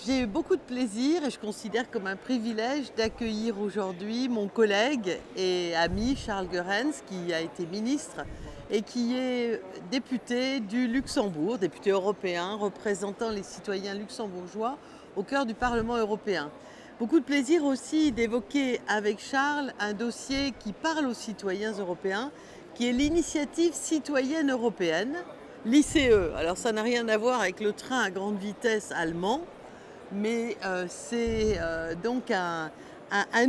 J'ai eu beaucoup de plaisir et je considère comme un privilège d'accueillir aujourd'hui mon collègue et ami Charles Goerens, qui a été ministre et qui est député du Luxembourg, député européen représentant les citoyens luxembourgeois au cœur du Parlement européen. Beaucoup de plaisir aussi d'évoquer avec Charles un dossier qui parle aux citoyens européens, qui est l'initiative citoyenne européenne, l'ICE. Alors ça n'a rien à voir avec le train à grande vitesse allemand, mais c'est donc un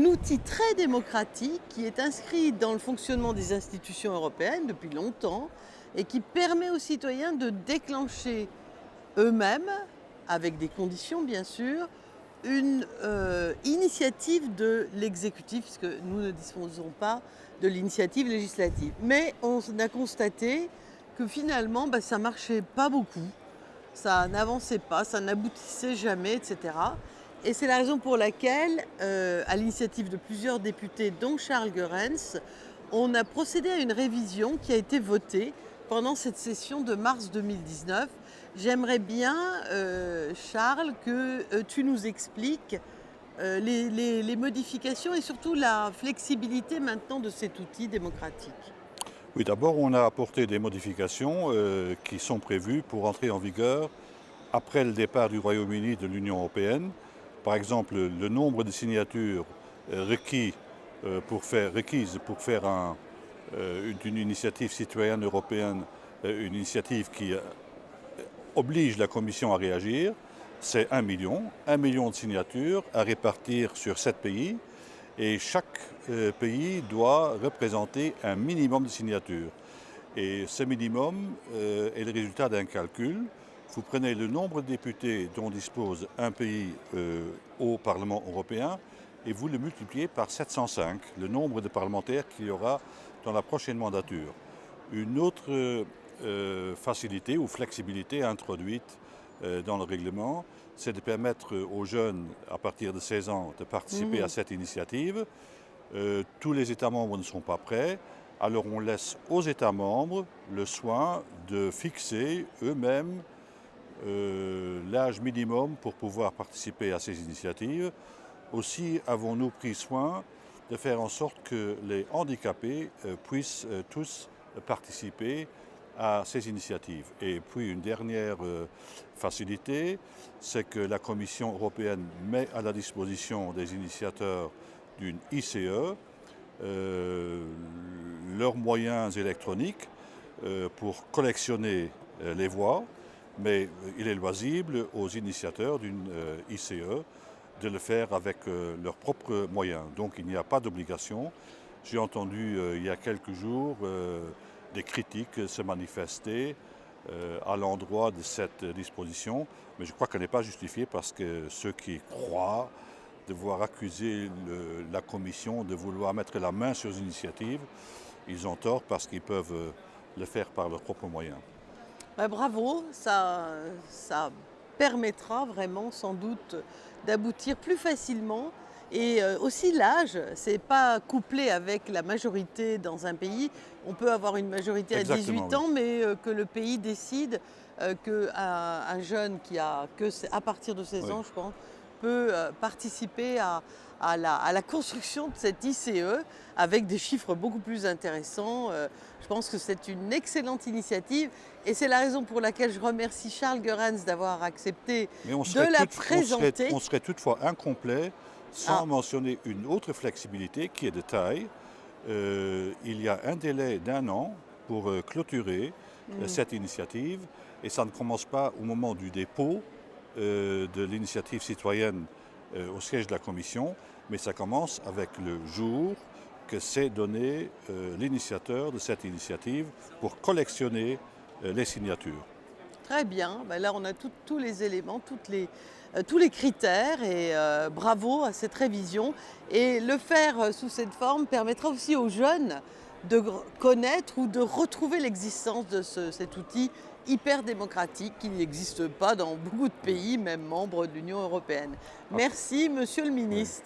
outil très démocratique qui est inscrit dans le fonctionnement des institutions européennes depuis longtemps et qui permet aux citoyens de déclencher eux-mêmes, avec des conditions bien sûr, une initiative de l'exécutif, puisque nous ne disposons pas de l'initiative législative. Mais on a constaté que finalement, ça ne marchait pas beaucoup. Ça n'avançait pas, ça n'aboutissait jamais, etc. Et c'est la raison pour laquelle, à l'initiative de plusieurs députés, dont Charles Goerens, on a procédé à une révision qui a été votée pendant cette session de mars 2019. J'aimerais bien, Charles, que tu nous expliques les modifications et surtout la flexibilité maintenant de cet outil démocratique. Oui, d'abord, on a apporté des modifications qui sont prévues pour entrer en vigueur après le départ du Royaume-Uni de l'Union européenne. Par exemple, le nombre de signatures requises pour faire une initiative citoyenne européenne, une initiative qui oblige la Commission à réagir, c'est 1 million. 1 million de signatures à répartir sur 7 pays. Et chaque pays doit représenter un minimum de signatures. Et ce minimum est le résultat d'un calcul. Vous prenez le nombre de députés dont dispose un pays au Parlement européen et vous le multipliez par 705, le nombre de parlementaires qu'il y aura dans la prochaine mandature. Une autre facilité ou flexibilité introduite dans le règlement, c'est de permettre aux jeunes à partir de 16 ans de participer à cette initiative. Tous les États membres ne sont pas prêts, alors on laisse aux États membres le soin de fixer eux-mêmes l'âge minimum pour pouvoir participer à ces initiatives. Aussi avons-nous pris soin de faire en sorte que les handicapés puissent tous participer à ces initiatives. Et puis une dernière facilité, c'est que la Commission européenne met à la disposition des initiateurs d'une ICE leurs moyens électroniques pour collectionner les voix, mais il est loisible aux initiateurs d'une ICE de le faire avec leurs propres moyens. Donc il n'y a pas d'obligation. J'ai entendu il y a quelques jours des critiques se manifester à l'endroit de cette disposition, mais je crois qu'elle n'est pas justifiée parce que ceux qui croient devoir accuser la Commission de vouloir mettre la main sur les initiatives, ils ont tort parce qu'ils peuvent le faire par leurs propres moyens. Bravo, ça permettra vraiment sans doute d'aboutir plus facilement. Et aussi l'âge, c'est pas couplé avec la majorité dans un pays. On peut avoir une majorité à Exactement, 18 oui. ans, mais que le pays décide qu'un jeune qui a à partir de 16 Oui. ans, je pense, peut participer à la construction de cette ICE avec des chiffres beaucoup plus intéressants. Je pense que c'est une excellente initiative et c'est la raison pour laquelle je remercie Charles Goerens d'avoir accepté Mais de la présenter. on serait toutefois incomplet sans mentionner une autre flexibilité qui est de taille. Il y a un délai d'1 an pour clôturer cette initiative et ça ne commence pas au moment du dépôt de l'initiative citoyenne au siège de la Commission, mais ça commence avec le jour que s'est donné l'initiateur de cette initiative pour collectionner les signatures. Très bien, là on a tous les éléments, tous les critères et bravo à cette révision. Et le faire sous cette forme permettra aussi aux jeunes de connaître ou de retrouver l'existence de cet outil hyper démocratique qui n'existe pas dans beaucoup de pays, même membres de l'Union européenne. Merci, Monsieur le Oui. ministre.